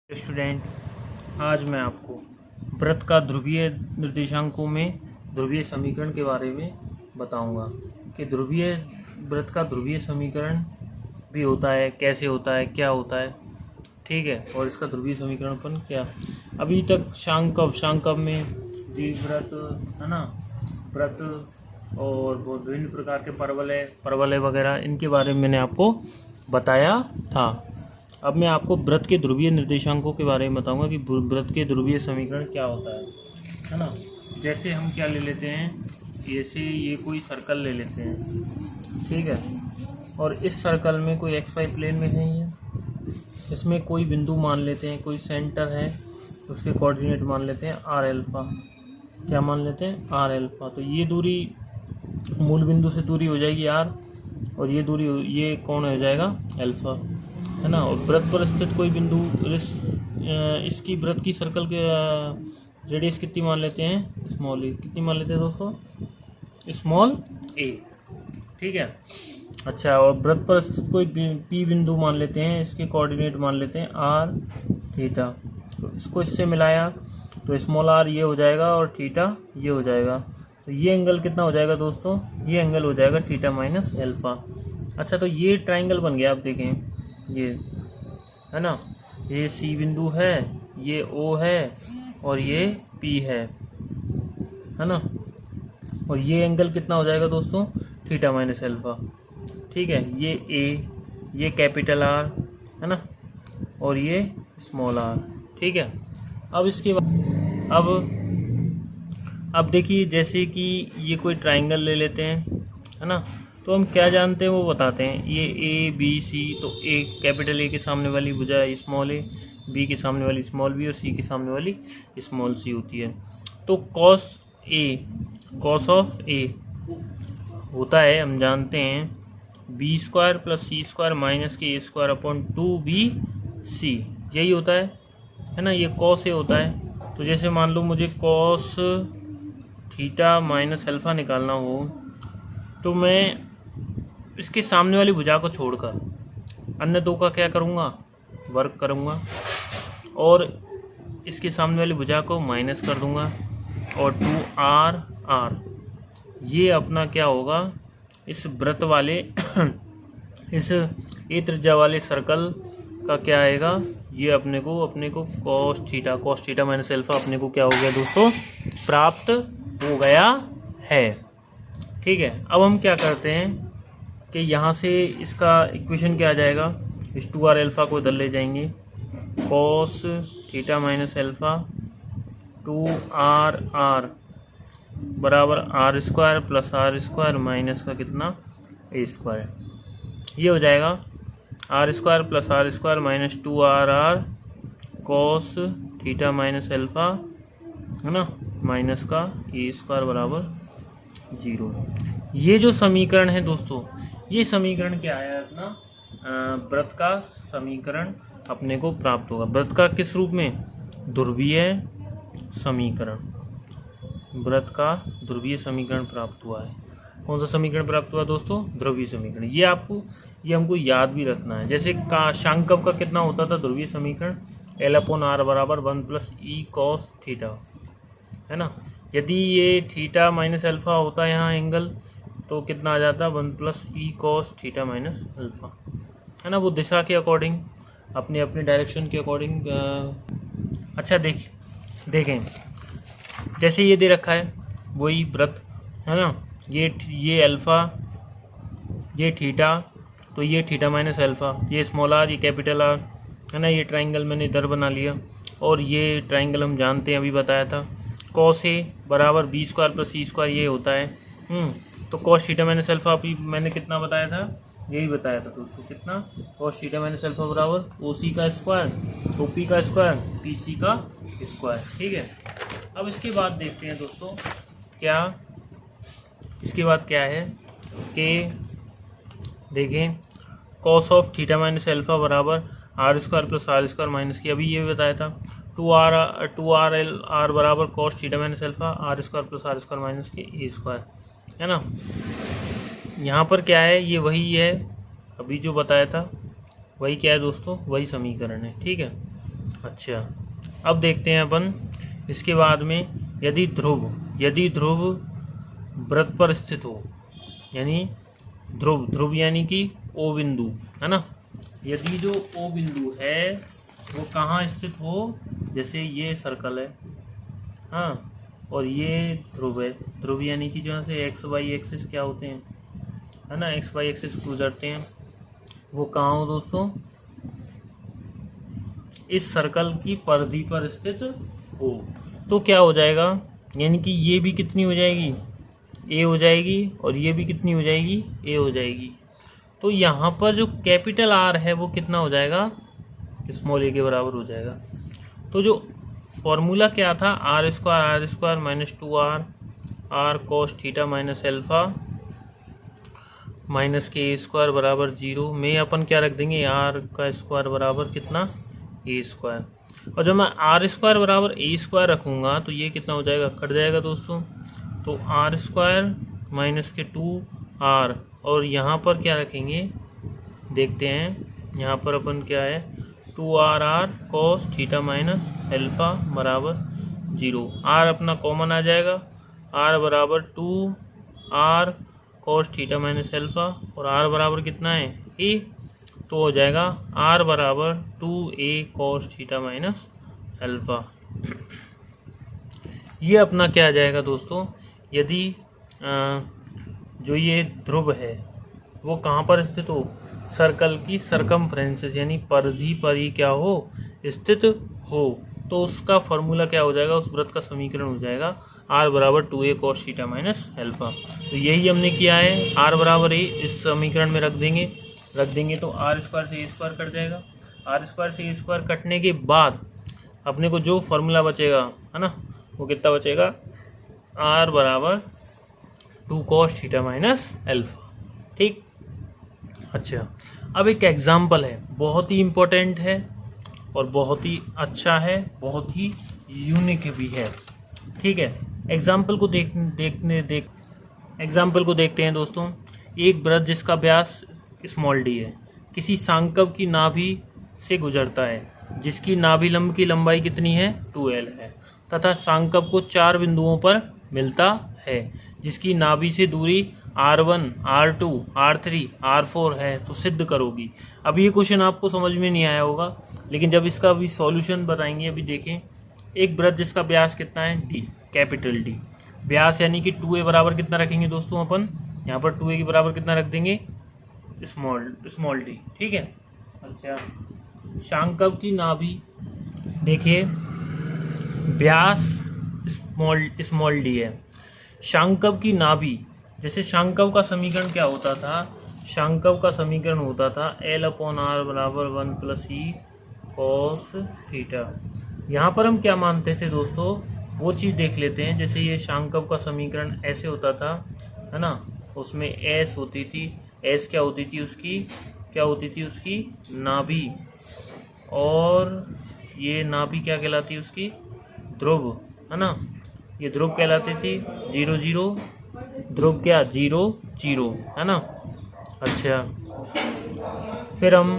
Student, आज मैं आपको वृत्त का ध्रुवीय निर्देशांकों में ध्रुवीय समीकरण के बारे में बताऊंगा कि ध्रुवीय वृत्त का ध्रुवीय समीकरण भी होता है, कैसे होता है, क्या होता है, ठीक है। और इसका ध्रुवीय समीकरण अपन क्या अभी तक शांकव में द्विवृत्त है ना, वृत्त और विभिन्न प्रकार के परवलय वगैरह, इनके बारे में मैंने आपको बताया था। अब मैं आपको वृत्त के ध्रुवीय निर्देशांकों के बारे में बताऊंगा कि वृत्त के ध्रुवीय समीकरण क्या होता है ना। जैसे हम क्या ले लेते हैं, ऐसे ये कोई सर्कल ले लेते हैं, ठीक है। और इस सर्कल में कोई एक्स वाई प्लेन में है, ये इसमें कोई बिंदु मान लेते हैं, कोई सेंटर है, उसके कोऑर्डिनेट मान लेते हैं आर एल्फा। क्या मान लेते हैं? Are alpha. तो ये दूरी मूल बिंदु से दूरी हो जाएगी आर, और ये दूरी, ये कौन हो जाएगा? एल्फा, है ना। और वृत्त पर स्थित कोई बिंदु, इसकी वृत्त की सर्कल के रेडियस कितनी मान लेते हैं? स्मॉल ए। कितनी मान लेते हैं दोस्तों? स्मॉल ए, ठीक है। अच्छा, और वृत्त पर स्थित कोई पी बिंदु मान लेते हैं, इसके कोऑर्डिनेट मान लेते हैं आर थीटा। तो इसको इससे मिलाया तो स्मॉल आर ये हो जाएगा और थीटा ये हो जाएगा। तो ये एंगल कितना हो जाएगा दोस्तों? ये एंगल हो जाएगा थीटा माइनस एल्फा। अच्छा, तो ये ट्राइंगल बन गया। आप देखें, ये है ना, ये सी बिंदु है, ये ओ है, और ये पी है ना। और ये एंगल कितना हो जाएगा दोस्तों? थीटा माइनस एल्फा, ठीक है। ये ए, ये कैपिटल आर है ना, और ये स्मॉल आर, ठीक है। अब इसके बाद अब देखिए, जैसे कि ये कोई ट्राइंगल ले लेते हैं, है ना, तो हम क्या जानते हैं वो बताते हैं। ये ए बी सी, तो ए कैपिटल ए के सामने वाली भुजा स्मॉल ए, बी के सामने वाली स्मॉल बी, और सी के सामने वाली स्मॉल सी होती है। तो कॉस ऑफ ए होता है, हम जानते हैं, बी स्क्वायर प्लस सी स्क्वायर माइनस के ए स्क्वायर अपॉन 2bc, यही होता है ना। ये कॉस ए होता है। तो जैसे मान लो मुझे कॉस थीटा माइनस एल्फा निकालना हो, तो मैं इसके सामने वाली भुजा को छोड़कर अन्य दो का क्या करूँगा? वर्ग करूँगा, और इसके सामने वाली भुजा को माइनस कर दूँगा, और 2r ये अपना क्या होगा? इस वृत्त वाले इस ए त्रिज्या वाले सर्कल का क्या आएगा? ये अपने को कॉस थीटा माइनस एल्फा अपने को क्या हो गया दोस्तों? प्राप्त हो गया है, ठीक है। अब हम क्या करते हैं कि यहाँ से इसका इक्वेशन क्या आ जाएगा? इस 2r एल्फा को इधर ले जाएंगे, cos theta minus alpha 2r बराबर are square plus are square minus का कितना? A square. ये हो जाएगा R square plus are square minus 2r cos theta minus alpha, है ना, माइनस का ए स्क्वायर बराबर 0। ये जो समीकरण है दोस्तों, ये समीकरण क्या है? अपना वृत्त का समीकरण अपने को प्राप्त होगा। वृत्त का किस रूप में? ध्रुवीय समीकरण। वृत्त का ध्रुवीय समीकरण प्राप्त हुआ है। कौन सा समीकरण प्राप्त हुआ दोस्तों? ध्रुवीय समीकरण। ये हमको याद भी रखना है। जैसे शांकव का कितना होता था ध्रुवीय समीकरण? L/R बराबर 1 प्लस ई कॉस थीटा, है ना। यदि ये थीटा माइनस अल्फा होता है यहाँ एंगल, तो कितना आ जाता? 1 plus E cos theta minus alpha, है ना। वो दिशा के अकॉर्डिंग, अपने डायरेक्शन के अकॉर्डिंग। अच्छा, देखें, जैसे ये दे रखा है वही वृत्त, है ना। ये अल्फा, ये थीटा, तो ये थीटा माइनस अल्फा, ये स्मॉल आर, ये कैपिटल आर, है ना। ये ट्राइंगल मैंने इधर बना लिया, और ये ट्राइंगल हम जानते हैं, अभी बताया था, कॉस ए बराबर बी स्क्वायर प्लस सी स्क्वायर, ये होता है। तो कॉस थीटा माइनस अल्फा अभी मैंने कितना बताया था? यही बताया था दोस्तों, कितना? कॉस थीटा माइनस अल्फा बराबर ओ सी का स्क्वायर, ओ पी का स्क्वायर, पी सी का स्क्वायर, ठीक है। अब इसके बाद देखते हैं दोस्तों, इसके बाद क्या है कि देखें, cos of theta minus alpha बराबर are square plus are square minus की, अभी ये भी बताया था, 2r बराबर cos theta minus alpha r square plus are square minus के ए स्क्वायर, है ना। यहाँ पर क्या है? ये वही है अभी जो बताया था, वही क्या है दोस्तों? वही समीकरण है, ठीक है। अच्छा, अब देखते हैं अपन इसके बाद में, यदि ध्रुव वृत्त पर स्थित हो, यानी ध्रुव यानी कि ओ बिंदु, है ना। यदि जो ओ बिंदु है वो कहाँ स्थित हो, जैसे ये सर्कल है, हाँ, और ये ध्रुव है। ध्रुव यानी कि जहाँ से एक्स वाई एक्सिस क्या होते हैं, है ना, एक्स वाई एक्सिस गुजरते हैं, वो कहाँ हो दोस्तों, इस सर्कल की परिधि पर स्थित हो। तो क्या हो जाएगा, यानी कि ये भी कितनी हो जाएगी, ए हो जाएगी, और ये भी कितनी हो जाएगी, ए हो जाएगी। तो यहाँ पर जो कैपिटल आर है वो कितना हो जाएगा, स्मॉल ए के बराबर हो जाएगा। तो जो फॉर्मूला क्या था, R square minus 2r R cos theta minus alpha minus के ए स्क्वायर बराबर 0 में अपन क्या रख देंगे, आर का स्क्वायर बराबर कितना, ए स्क्वायर। और जब मैं आर स्क्वायर बराबर ए स्क्वायर रखूँगा तो ये कितना हो जाएगा, कट जाएगा दोस्तों। तो आर स्क्वायर माइनस के 2r, और यहाँ पर क्या रखेंगे, देखते हैं यहाँ पर अपन क्या है, 2r R cos theta minus alpha बराबर 0। आर अपना कॉमन आ जाएगा, आर बराबर 2r cos theta minus alpha, और आर बराबर कितना है, ए। तो हो जाएगा आर बराबर 2a cos theta minus alpha. ये अपना क्या आ जाएगा दोस्तों, यदि जो ये ध्रुव है वो कहाँ पर स्थित हो, सर्कल की सरकमफ्रेंसेस यानी परिधि पर ही क्या हो, स्थित हो, तो उसका फॉर्मूला क्या हो जाएगा, उस वृत्त का समीकरण हो जाएगा आर बराबर 2a cos theta minus alpha. तो यही हमने किया है, आर बराबर ए इस समीकरण में रख देंगे तो आर स्क्वायर से ए स्क्वायर कट जाएगा। आर स्क्वायर से ए स्क्वायर कटने के बाद अपने को जो फॉर्मूला बचेगा, है ना, वो कितना बचेगा, आर बराबर 2 कॉस थीटा माइनस एल्फा। ठीक, अच्छा, अब एक एग्जाम्पल है, बहुत ही इम्पोर्टेंट है और बहुत ही अच्छा है, बहुत ही यूनिक भी है। ठीक है, एग्जाम्पल को देखते हैं दोस्तों। एक वृत्त जिसका व्यास स्मॉल डी है किसी सांकव की नाभि से गुजरता है, जिसकी नाभि लंब की लंबाई कितनी है, 2l है, तथा सांकव को 4 बिंदुओं पर मिलता है, जिसकी नाभि से दूरी r1, r2, r3, r4 है, तो सिद्ध करोगी। अभी ये क्वेश्चन आपको समझ में नहीं आया होगा, लेकिन जब इसका अभी सॉल्यूशन बताएंगे। अभी देखें, एक वृत्त जिसका व्यास कितना है, d, कैपिटल D। व्यास यानी कि 2a बराबर कितना रखेंगे दोस्तों, अपन यहाँ पर 2a के बराबर कितना रख देंगे, स्मॉल d। ठीक है, अच्छा, सांकव की नाभि, देखिए व्यास स्मॉल d है, सांकव की नाभि, जैसे सांकव का समीकरण क्या होता था, सांकव का समीकरण होता था L/R बराबर 1 + e cos थीटा। यहाँ पर हम क्या मानते थे दोस्तों, वो चीज़ देख लेते हैं। जैसे ये सांकव का समीकरण ऐसे होता था, है ना, उसमें S होती थी, S क्या होती थी उसकी नाभि, और ये नाभि क्या कहलाती है उसकी, ध्रुव, है ना, ये ध्रुव कहलाती थी 0 0, ध्रुव क्या 0 0, है ना। अच्छा, फिर हम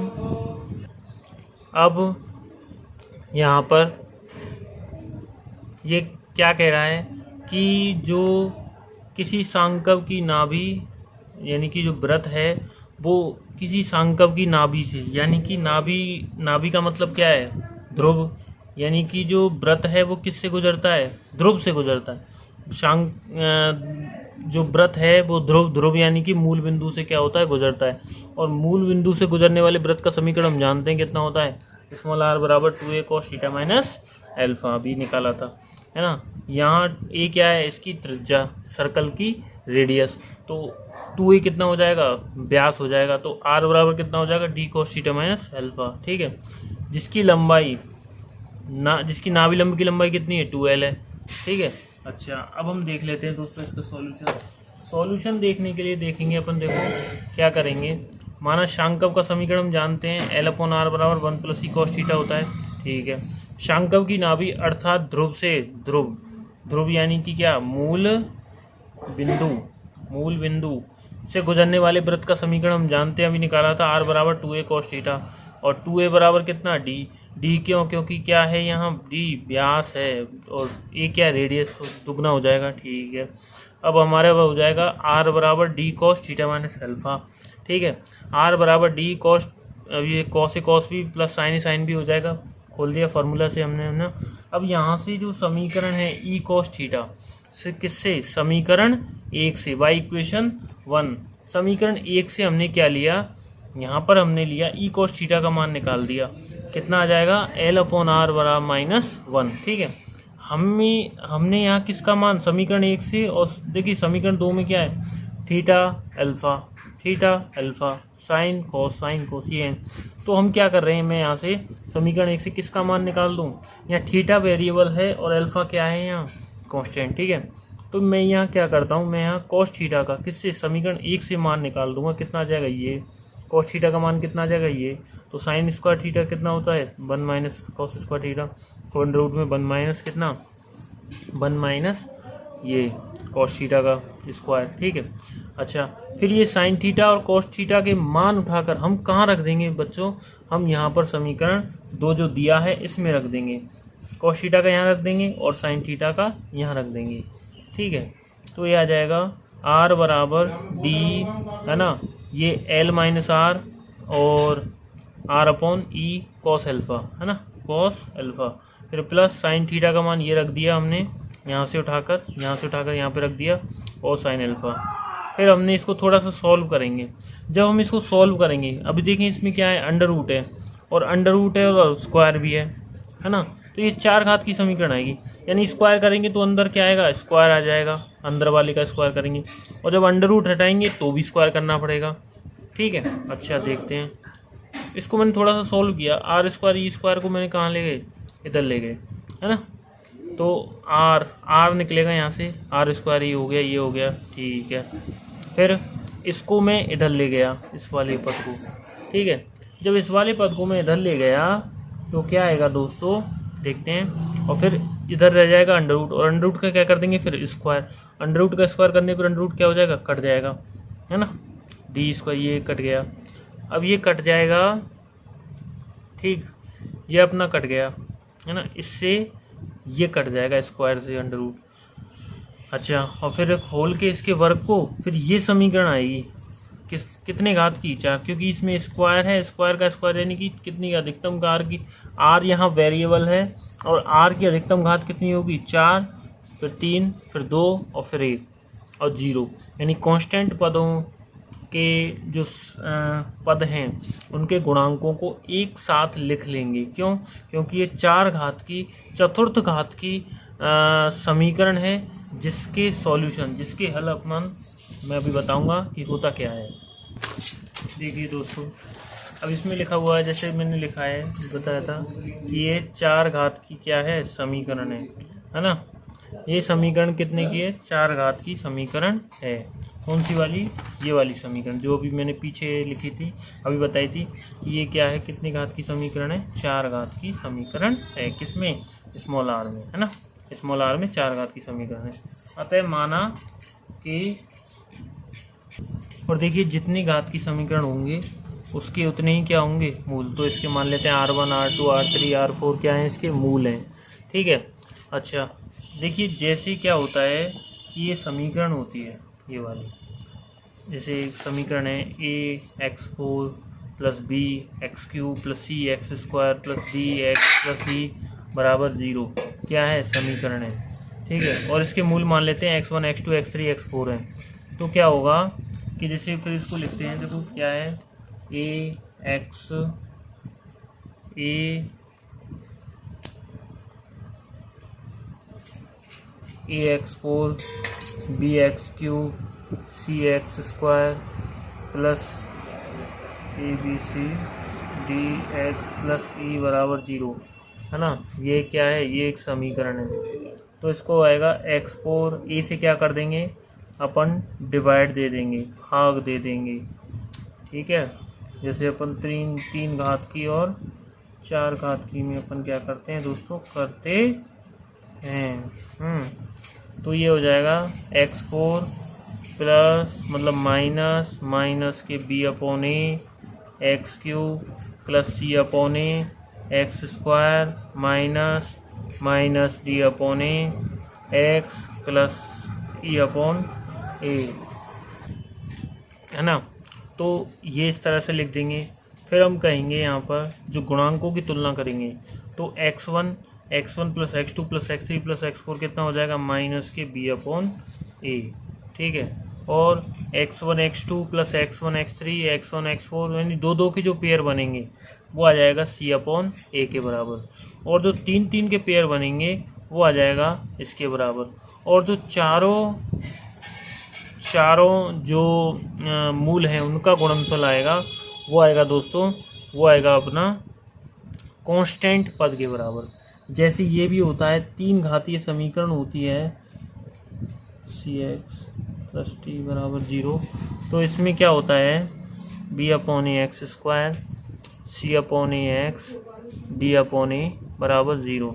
अब यहाँ पर ये क्या कह रहा है कि जो किसी सांकव की नाभि, यानी कि जो वृत्त है वो किसी सांकव की नाभि से, यानी कि नाभि का मतलब क्या है, ध्रुव, यानी कि जो वृत्त है वो किससे गुजरता है, ध्रुव से गुजरता है। जो वृत्त है वो ध्रुव यानी कि मूल बिंदु से क्या होता है, गुजरता है, और मूल बिंदु से गुजरने वाले वृत्त का समीकरण हम जानते हैं कितना होता है, r बराबर 2a cos theta minus alpha, अभी निकाला था, है ना। यहाँ a क्या है, इसकी त्रिज्या, सर्कल की रेडियस, तो 2a कितना हो जाएगा, व्यास हो जाएगा, तो r बराबर कितना हो जाएगा, d cos theta minus alpha. ठीक है, जिसकी नाभि लंब की लंबाई कितनी है, 2l है। ठीक है, अच्छा, अब हम देख लेते हैं दोस्तों इसका सॉल्यूशन देखने के लिए देखेंगे अपन, देखो क्या करेंगे। माना सांकव का समीकरण हम जानते हैं L/R बराबर 1 + e cos थीटा होता है। ठीक है, सांकव की नाभि अर्थात ध्रुव यानी कि क्या, मूल बिंदु से गुजरने वाले वृत्त का समीकरण हम जानते हैं, अभी निकाला था, r बराबर 2a cos थीटा, और 2a बराबर कितना, d, डी क्यों? क्योंकि क्या है यहाँ डी व्यास है और ए क्या रेडियस, तो दुगना हो जाएगा। ठीक है, अब हमारे वो हो जाएगा आर बराबर D cos theta minus alpha. ठीक है, आर बराबर डी कॉस, अब ये कॉस से कॉस भी प्लस साइन भी हो जाएगा, खोल दिया फार्मूला से हमने ना। अब यहाँ से जो समीकरण है ई कॉस थीटा से, किससे? समीकरण 1 से, बाई इक्वेशन 1। समीकरण 1 से हमने क्या लिया, यहाँ पर हमने लिया ई कॉस थीटा का मान निकाल दिया, कितना आ जाएगा? एल अपॉन आर बराबर -1। ठीक है, हमने यहाँ किसका मान, समीकरण 1 से, और देखिए समीकरण 2 में क्या है? थीटा अल्फा साइन कोस ये है। तो हम क्या कर रहे हैं, मैं यहाँ से समीकरण 1 से किसका मान निकाल दूँ? यहाँ थीटा वेरिएबल है और अल्फा क्या है? यहाँ कांस्टेंट। ठीक है, तो मैं यहाँ क्या करता हूँ, मैं यहाँ कॉस थीटा का किससे, समीकरण 1 से मान निकाल दूंगा। कितना आ जाएगा? ये कॉस थीटा का मान कितना आ जाएगा? ये तो साइन स्क्वायर थीटा कितना होता है? 1 माइनस कॉस स्क्वायर थीटा, तो अंडर रूट में 1 माइनस कितना, 1 माइनस ये कॉस थीटा का स्क्वायर। ठीक है, अच्छा फिर ये साइन थीटा और कॉस थीटा के मान उठाकर हम कहाँ रख देंगे बच्चों? हम यहाँ पर समीकरण 2 जो दिया है इसमें रख देंगे, कॉस थीटा का यहाँ रख देंगे और साइन थीटा का यहाँ रख देंगे। ठीक है, तो ये आ जाएगा आर बराबर डी, है ना, ये एल माइनस आर और R upon E cos alpha, है ना, कॉस अल्फा, फिर प्लस साइन थीटा का मान ये रख दिया हमने, यहाँ से उठाकर यहाँ पे रख दिया, और साइन अल्फा। फिर हमने इसको थोड़ा सा सॉल्व करेंगे। जब हम इसको सॉल्व करेंगे, अभी देखें इसमें क्या है, अंडर रूट है और स्क्वायर भी है ना, तो ये 4 घात की समीकरण आएगी, यानी स्क्वायर करेंगे तो अंदर क्या आएगा? स्क्वायर आ जाएगा, अंदर वाले का स्क्वायर करेंगे, और जब अंडर रूट हटाएंगे तो भी स्क्वायर करना पड़ेगा। ठीक है, अच्छा देखते हैं, इसको मैंने थोड़ा सा सॉल्व किया, आर स्क्वायर ई स्क्वायर को मैंने कहाँ ले गए? इधर ले गए, है ना, तो आर निकलेगा यहाँ से, आर स्क्वायर ये हो गया। ठीक है, फिर इसको मैं इधर ले गया, इस वाले पद को। ठीक है, जब इस वाले पद को मैं इधर ले गया तो क्या आएगा दोस्तों, देखते हैं, और फिर इधर रह जाएगा अंडर रूट, और अंडर रूट का क्या कर देंगे? फिर स्क्वायर, अंडर रूट का स्क्वायर करने पर अंडर रूट क्या हो जाएगा? कट जाएगा, है ना, डी स्क्वायर ये कट गया, अब ये कट जाएगा। ठीक, ये अपना कट गया, है ना, इससे ये कट जाएगा स्क्वायर से अंडर रूट। अच्छा, और फिर खोल के इसके वर्ग को, फिर ये समीकरण आएगी कितने घात की? 4, क्योंकि इसमें स्क्वायर है, स्क्वायर का स्क्वायर यानी कि कितनी का अधिकतम का, आर की, आर यहाँ वेरिएबल है और आर की अधिकतम घात कितनी होगी? 4, फिर 3, फिर 2 और फिर 1 और 0, यानी कांस्टेंट पदों के जो पद हैं उनके गुणांकों को एक साथ लिख लेंगे। क्यों? क्योंकि ये 4 घात की चतुर्थ घात की समीकरण है, जिसके सॉल्यूशन, जिसके हल अपन मैं अभी बताऊंगा कि होता क्या है। देखिए दोस्तों, अब इसमें लिखा हुआ है, जैसे मैंने लिखा है, बताया था कि ये 4 घात की क्या है? समीकरण है ना। ये समीकरण कितने की है? 4 घात की समीकरण है। कौन सी वाली? ये वाली समीकरण जो भी मैंने पीछे लिखी थी, अभी बताई थी कि ये क्या है, कितने घात की समीकरण है? 4 घात की समीकरण है। किसमें? स्मॉल आर में, है ना, स्मॉल आर में 4 घात की समीकरण है। अतः माना कि, और देखिए जितनी घात की समीकरण होंगे उसके उतने ही क्या होंगे? मूल। तो इसके मान लेते हैं R1 R2 R3 R4 क्या है? इसके मूल हैं। ठीक है। अच्छा देखिए, जैसे क्या होता है कि ये समीकरण होती है, ये वाली, जैसे एक समीकरण है ax4 + bx³ + cx² + dx + c बराबर 0 क्या है? समीकरण है। ठीक है, और इसके मूल मान लेते हैं x1 x2 x3 x4 है। तो क्या होगा कि जैसे फिर इसको लिखते हैं, देखो क्या है, ax4 bx³ cx² + abc dx + e बराबर 0, है ना। ये क्या है? ये एक समीकरण है। तो इसको आएगा x4, a से क्या कर देंगे अपन? डिवाइड दे देंगे, भाग दे देंगे। ठीक है, जैसे अपन 3 घात की और 4 घात की में अपन क्या करते हैं दोस्तों? करते हैं। तो ये हो जाएगा x4 प्लस मतलब माइनस के b/a x³ + c/a x square minus minus d upon a x plus e upon a, है ना। तो ये इस तरह से लिख देंगे। फिर हम कहेंगे यहाँ पर जो गुणांकों की तुलना करेंगे तो x1 plus x2 plus x3 plus x4 कितना हो जाएगा, माइनस के b अपॉन ए, ठीक है। और x1 x2 plus x1 x3 x1 x4 यानी दो की जो पेयर बनेंगे वो आ जाएगा c अपॉन ए के बराबर। और जो तीन के पेयर बनेंगे वो आ जाएगा इसके बराबर। और जो चारों जो मूल हैं उनका गुणनफल आएगा वो आएगा दोस्तों, वो आएगा अपना कांस्टेंट पद के बराबर। जैसे ये भी होता है, 3 घातीय समीकरण होती है cx प्लस टी बराबर 0, तो इसमें क्या होता है b upon a x square c upon a x d upon a बराबर 0।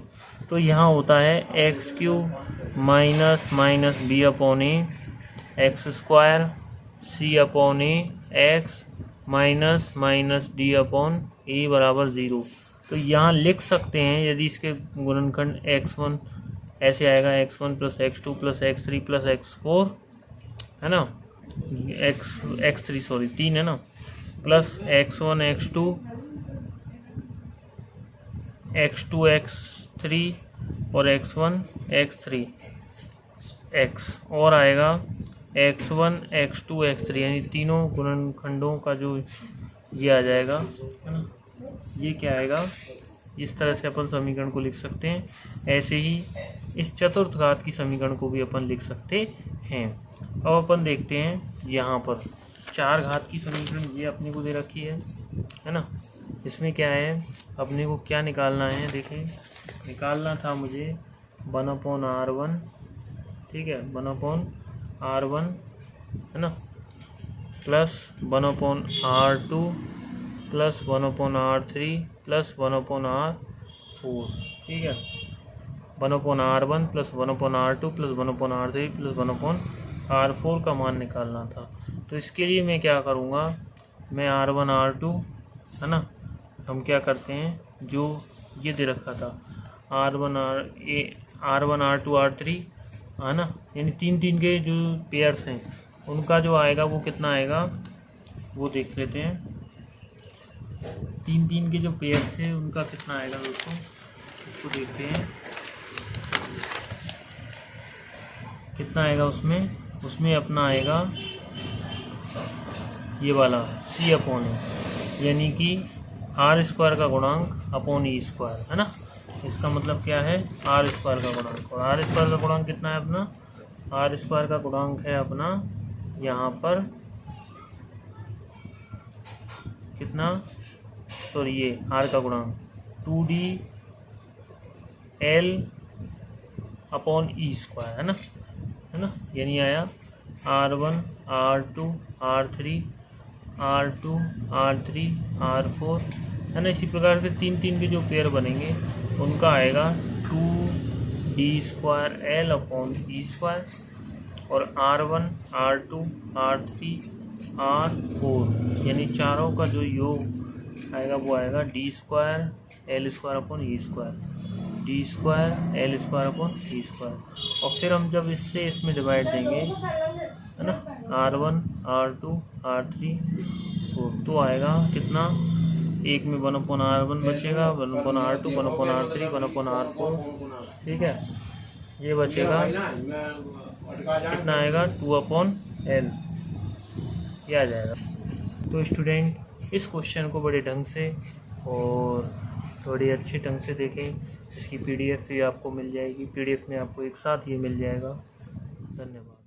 तो यहाँ होता है x cube minus minus b upon a x square c upon a x minus minus d upon a बराबर 0। तो यहाँ लिख सकते हैं यदि इसके गुणनखंड x1 ऐसे आएगा x1 plus x2 plus x3 plus x4, है ना, x3 सॉरी 3 है ना, प्लस x1 x2 x3 और x1 x3 x, और आएगा x1 x2 x3 यानी तीनों गुणनखंडों का जो ये आ जाएगा, है ना, ये क्या आएगा, इस तरह से अपन समीकरण को लिख सकते हैं। ऐसे ही इस चतुर्थ घात की समीकरण को भी अपन लिख सकते हैं। अब अपन देखते हैं यहाँ पर 4 घात की समीकरण ये अपने को दे रखी है ना। इसमें क्या है, अपने को क्या निकालना है, देखें, निकालना था मुझे 1/r1, ठीक है, 1/r1, है ना, plus 1/r2 plus 1/r3 plus 1/r4, ठीक है, 1/r1 plus 1/r2 plus 1/r3 plus 1/r4 का मान निकालना था। तो इसके लिए मैं क्या करूँगा, मैं r1 r2, है ना, हम क्या करते हैं, जो ये दे रखा था r1 r2 r3, है ना, यानी तीन के जो पेयर्स हैं उनका जो आएगा वो कितना आएगा वो देख लेते हैं। तीन के जो पेयर्स हैं उनका कितना आएगा दोस्तों, इसको देखते हैं कितना आएगा। उसमें अपना आएगा ये वाला c अपॉन ए, यानी कि आर स्क्वायर का गुणांक अपॉन ई स्क्वायर, है ना। इसका मतलब क्या है, आर स्क्वायर का गुणांक, और आर स्क्वायर का गुणांक कितना है अपना, आर स्क्वायर का गुणांक है अपना यहाँ पर कितना, सॉरी ये आर का गुणांक 2d l upon E square, है ना, यानी आया r1 r2 r3 r2 r3 r4, है ना। इसी प्रकार से तीन के जो पेयर बनेंगे उनका आएगा 2d² l upon E square, और r1 r2 r3 r4 यानी चारों का जो योग आएगा वो आएगा d² l² upon E square, d² l² upon E square. और फिर हम जब इसमें डिवाइड देंगे, है ना, r1 r2 r3 4, तो आएगा कितना, एक में 1/r1 बचेगा, 1/r2 1/r3 1/r4, ठीक है, ये बचेगा कितना आएगा 2/l, ये आ जाएगा। तो स्टूडेंट इस क्वेश्चन को बड़े ढंग से और थोड़ी अच्छे ढंग से देखें। इसकी PDF भी आपको मिल जाएगी, PDF में आपको एक साथ ये मिल जाएगा। धन्यवाद।